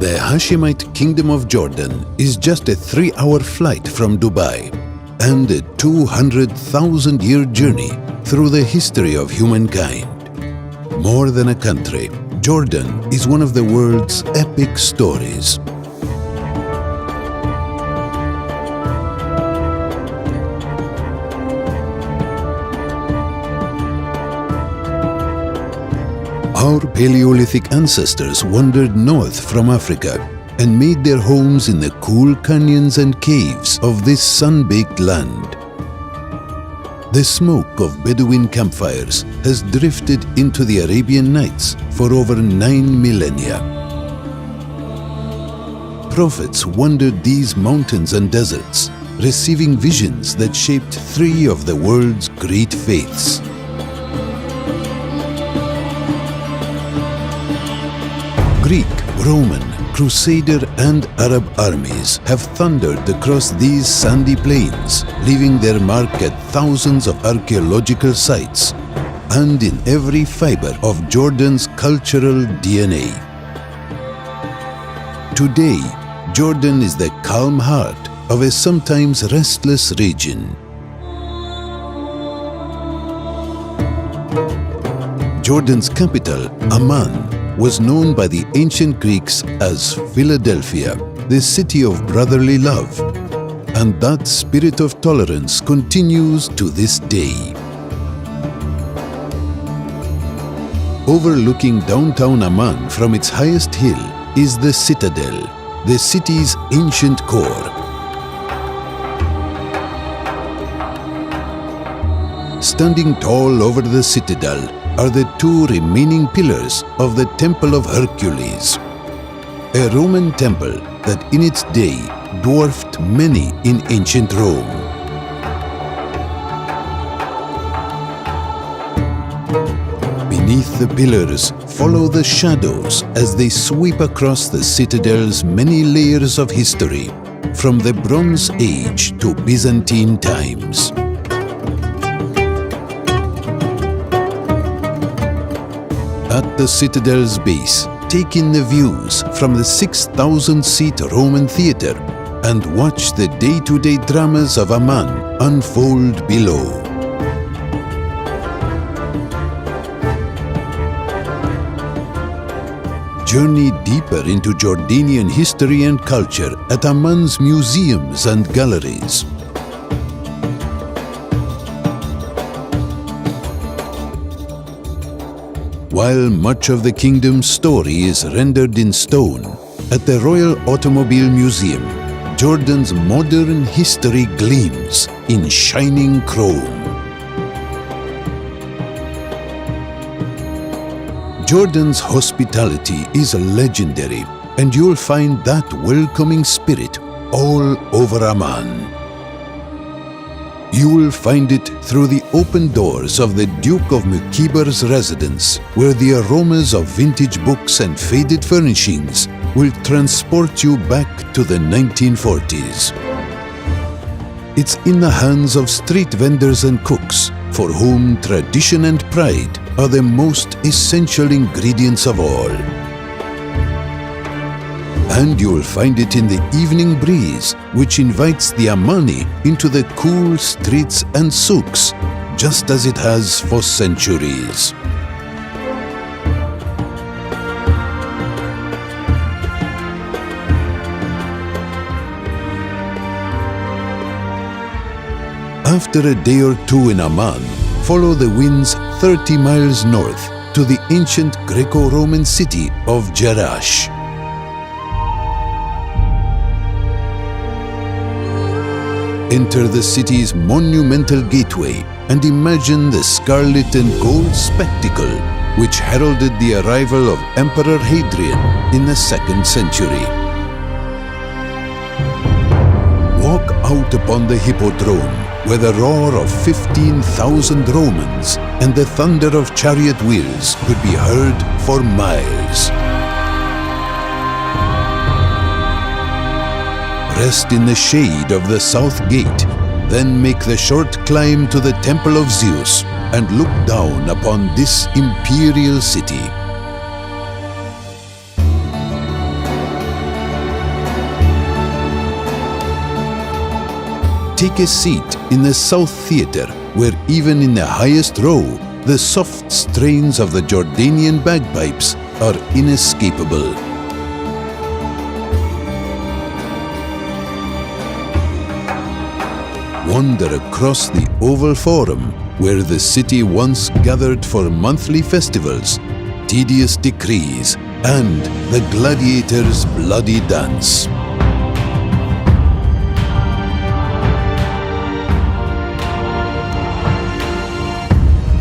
The Hashemite Kingdom of Jordan is just a 3-hour flight from Dubai and a 200,000-year journey through the history of humankind. More than a country, Jordan is one of the world's epic stories. Our Paleolithic ancestors wandered north from Africa and made their homes in the cool canyons and caves of this sun-baked land. The smoke of Bedouin campfires has drifted into the Arabian Nights for over 9 millennia. Prophets wandered these mountains and deserts, receiving visions that shaped 3 of the world's great faiths. Greek, Roman, Crusader and Arab armies have thundered across these sandy plains, leaving their mark at thousands of archaeological sites and in every fiber of Jordan's cultural DNA. Today, Jordan is the calm heart of a sometimes restless region. Jordan's capital, Amman, was known by the ancient Greeks as Philadelphia, the city of brotherly love, and that spirit of tolerance continues to this day. Overlooking downtown Amman from its highest hill is the Citadel, the city's ancient core. Standing tall over the citadel are the 2 remaining pillars of the Temple of Hercules, a Roman temple that in its day dwarfed many in ancient Rome. Beneath the pillars follow the shadows as they sweep across the citadel's many layers of history, from the Bronze Age to Byzantine times. At the citadel's base, take in the views from the 6,000-seat Roman theatre and watch the day-to-day dramas of Amman unfold below. Journey deeper into Jordanian history and culture at Amman's museums and galleries. While much of the kingdom's story is rendered in stone, at the Royal Automobile Museum, Jordan's modern history gleams in shining chrome. Jordan's hospitality is legendary, and you'll find that welcoming spirit all over Amman. You will find it through the open doors of the Duke of Mukibar's residence, where the aromas of vintage books and faded furnishings will transport you back to the 1940s. It's in the hands of street vendors and cooks, for whom tradition and pride are the most essential ingredients of all. And you'll find it in the evening breeze, which invites the Ammani into the cool streets and souks, just as it has for centuries. After a day or 2 in Amman, follow the winds 30 miles north to the ancient Greco-Roman city of Jerash. Enter the city's monumental gateway and imagine the scarlet and gold spectacle which heralded the arrival of Emperor Hadrian in the 2nd century. Walk out upon the Hippodrome, where the roar of 15,000 Romans and the thunder of chariot wheels could be heard for miles. Rest in the shade of the South Gate, then make the short climb to the Temple of Zeus and look down upon this imperial city. take a seat in the South Theatre, where even in the highest row, the soft strains of the Jordanian bagpipes are inescapable. Wander across the Oval Forum, where the city once gathered for monthly festivals, tedious decrees, and the gladiators' bloody dance.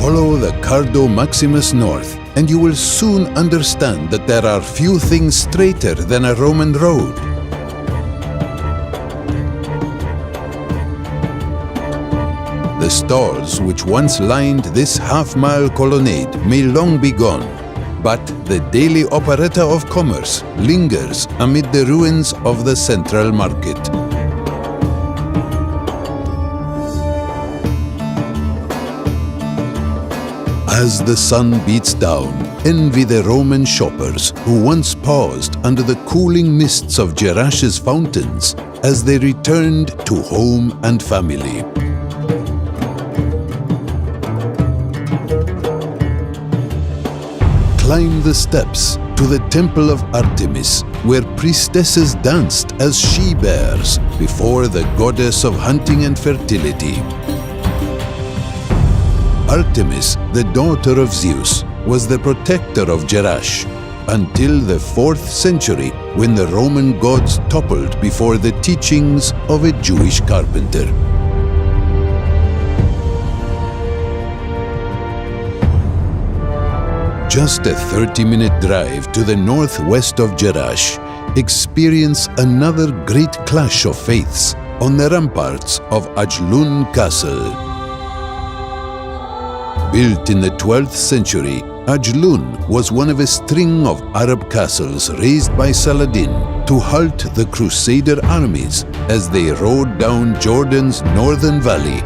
Follow the Cardo Maximus north, and you will soon understand that there are few things straighter than a Roman road. The stalls which once lined this half-mile colonnade may long be gone, but the daily operetta of commerce lingers amid the ruins of the central market. As the sun beats down, envy the Roman shoppers who once paused under the cooling mists of Jerash's fountains as they returned to home and family. Climb the steps to the Temple of Artemis, where priestesses danced as she-bears before the goddess of hunting and fertility. Artemis, the daughter of Zeus, was the protector of Jerash until the 4th century, when the Roman gods toppled before the teachings of a Jewish carpenter. Just a 30-minute drive to the northwest of Jerash, experience another great clash of faiths on the ramparts of Ajlun Castle. Built in the 12th century, Ajlun was one of a string of Arab castles raised by Saladin to halt the Crusader armies as they rode down Jordan's northern valley,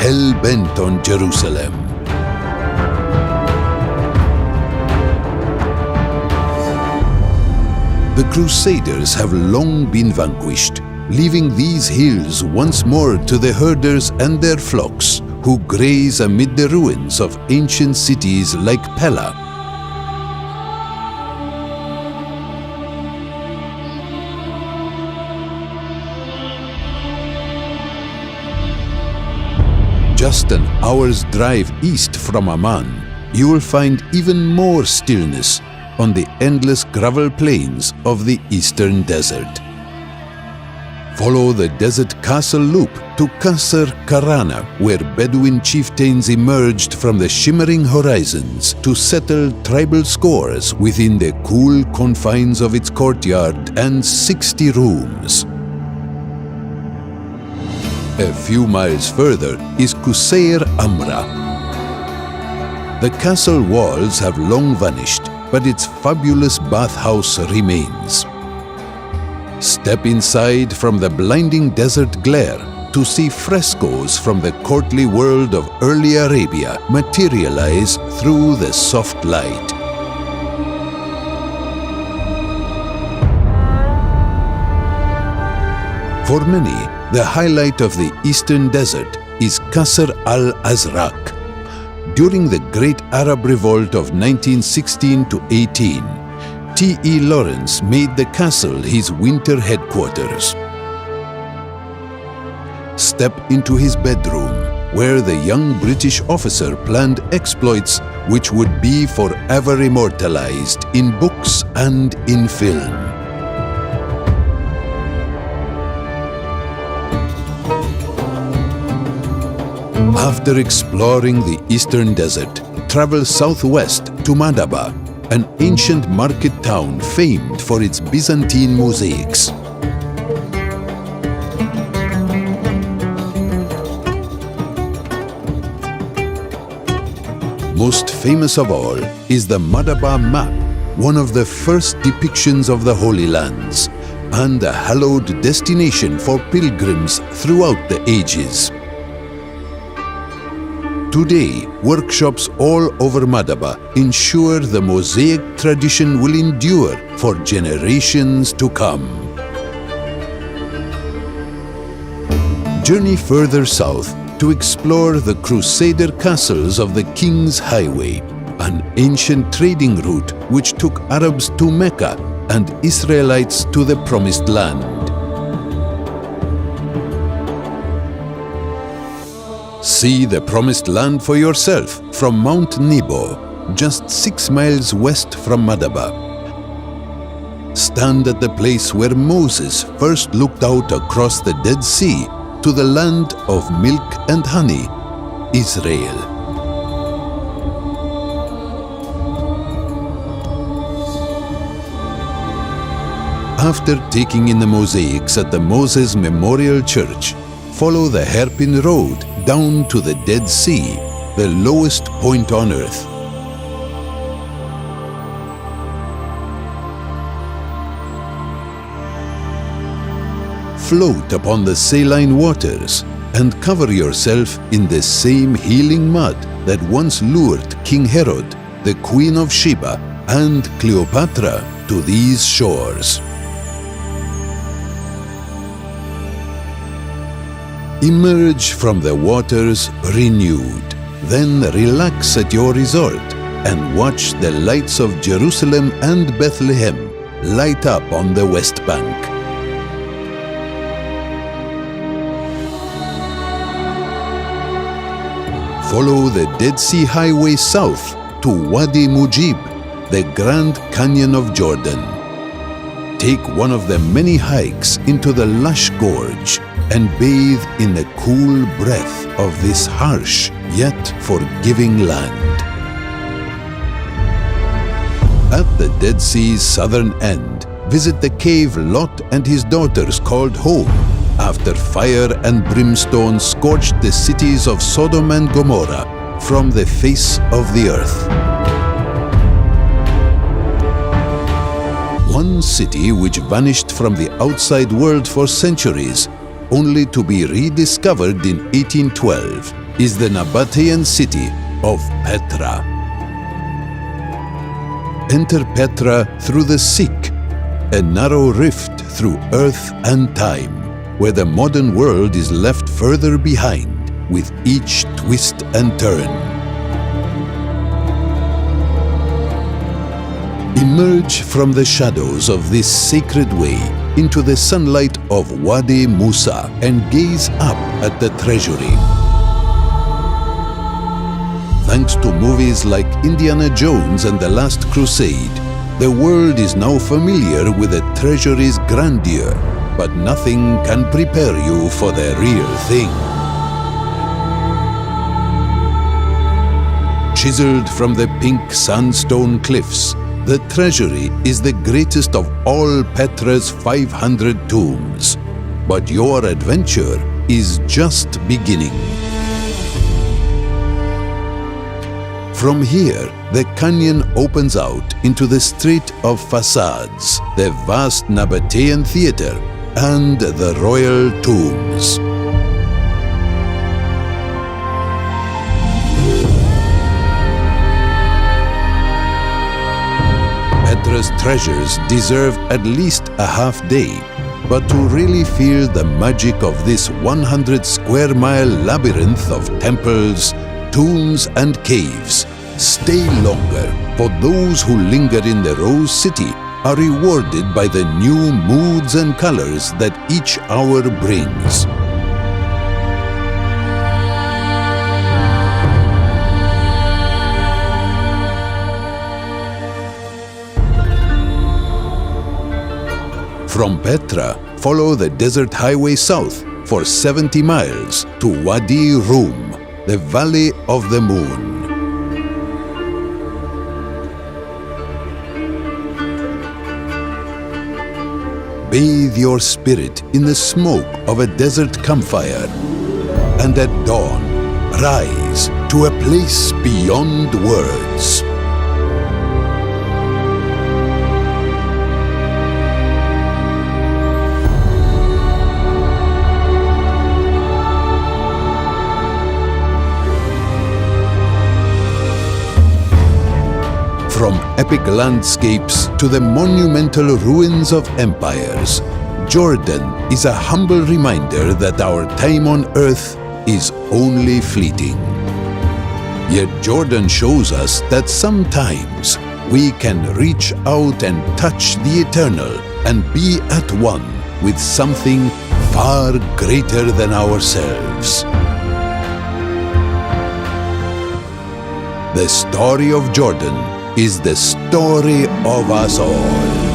hell-bent on Jerusalem. The Crusaders have long been vanquished, leaving these hills once more to the herders and their flocks, who graze amid the ruins of ancient cities like Pella. Just an hour's drive east from Amman, you will find even more stillness on the endless gravel plains of the eastern desert. Follow the desert castle loop to Qasr Karana, where Bedouin chieftains emerged from the shimmering horizons to settle tribal scores within the cool confines of its courtyard and 60 rooms. A few miles further is Qusayr Amra. The castle walls have long vanished, but its fabulous bathhouse remains. Step inside from the blinding desert glare to see frescoes from the courtly world of early Arabia materialize through the soft light. For many, the highlight of the eastern desert is Qasr al-Azraq. During the Great Arab Revolt of 1916 to 18, T.E. Lawrence made the castle his winter headquarters. Step into his bedroom, where the young British officer planned exploits which would be forever immortalized in books and in film. After exploring the eastern desert, travel southwest to Madaba, an ancient market town famed for its Byzantine mosaics. Most famous of all is the Madaba map, one of the first depictions of the Holy Lands, and a hallowed destination for pilgrims throughout the ages. Today, workshops all over Madaba ensure the mosaic tradition will endure for generations to come. Journey further south to explore the Crusader castles of the King's Highway, an ancient trading route which took Arabs to Mecca and Israelites to the Promised Land. See the Promised Land for yourself from Mount Nebo, just 6 miles west from Madaba. Stand at the place where Moses first looked out across the Dead Sea to the land of milk and honey, Israel. After taking in the mosaics at the Moses Memorial Church, follow the hairpin road down to the Dead Sea, the lowest point on earth. Float upon the saline waters and cover yourself in the same healing mud that once lured King Herod, the Queen of Sheba, and Cleopatra to these shores. Emerge from the waters renewed, then relax at your resort and watch the lights of Jerusalem and Bethlehem light up on the West Bank. Follow the Dead Sea Highway south to Wadi Mujib, the Grand Canyon of Jordan. Take one of the many hikes into the lush gorge and bathe in the cool breath of this harsh yet forgiving land. At the Dead Sea's southern end, visit the cave Lot and his daughters called home, after fire and brimstone scorched the cities of Sodom and Gomorrah from the face of the earth. One city which vanished from the outside world for centuries, only to be rediscovered in 1812, is the Nabatean city of Petra. Enter Petra through the Sikh, a narrow rift through earth and time, where the modern world is left further behind with each twist and turn. Emerge from the shadows of this sacred way into the sunlight of Wadi Musa and gaze up at the treasury. Thanks to movies like Indiana Jones and The Last Crusade, the world is now familiar with the treasury's grandeur, but nothing can prepare you for the real thing. Chiseled from the pink sandstone cliffs, the treasury is the greatest of all Petra's 500 tombs. But your adventure is just beginning. From here, the canyon opens out into the Strait of Facades, the vast Nabatean Theatre, and the royal tombs. Petra's treasures deserve at least a half day, but to really feel the magic of this 100-square-mile labyrinth of temples, tombs and caves, stay longer, for those who linger in the Rose City are rewarded by the new moods and colors that each hour brings. From Petra, follow the desert highway south for 70 miles to Wadi Rum, the Valley of the Moon. Bathe your spirit in the smoke of a desert campfire, and at dawn, rise to a place beyond words. From epic landscapes to the monumental ruins of empires, Jordan is a humble reminder that our time on earth is only fleeting. Yet Jordan shows us that sometimes we can reach out and touch the eternal and be at one with something far greater than ourselves. The story of Jordan is the story of us all.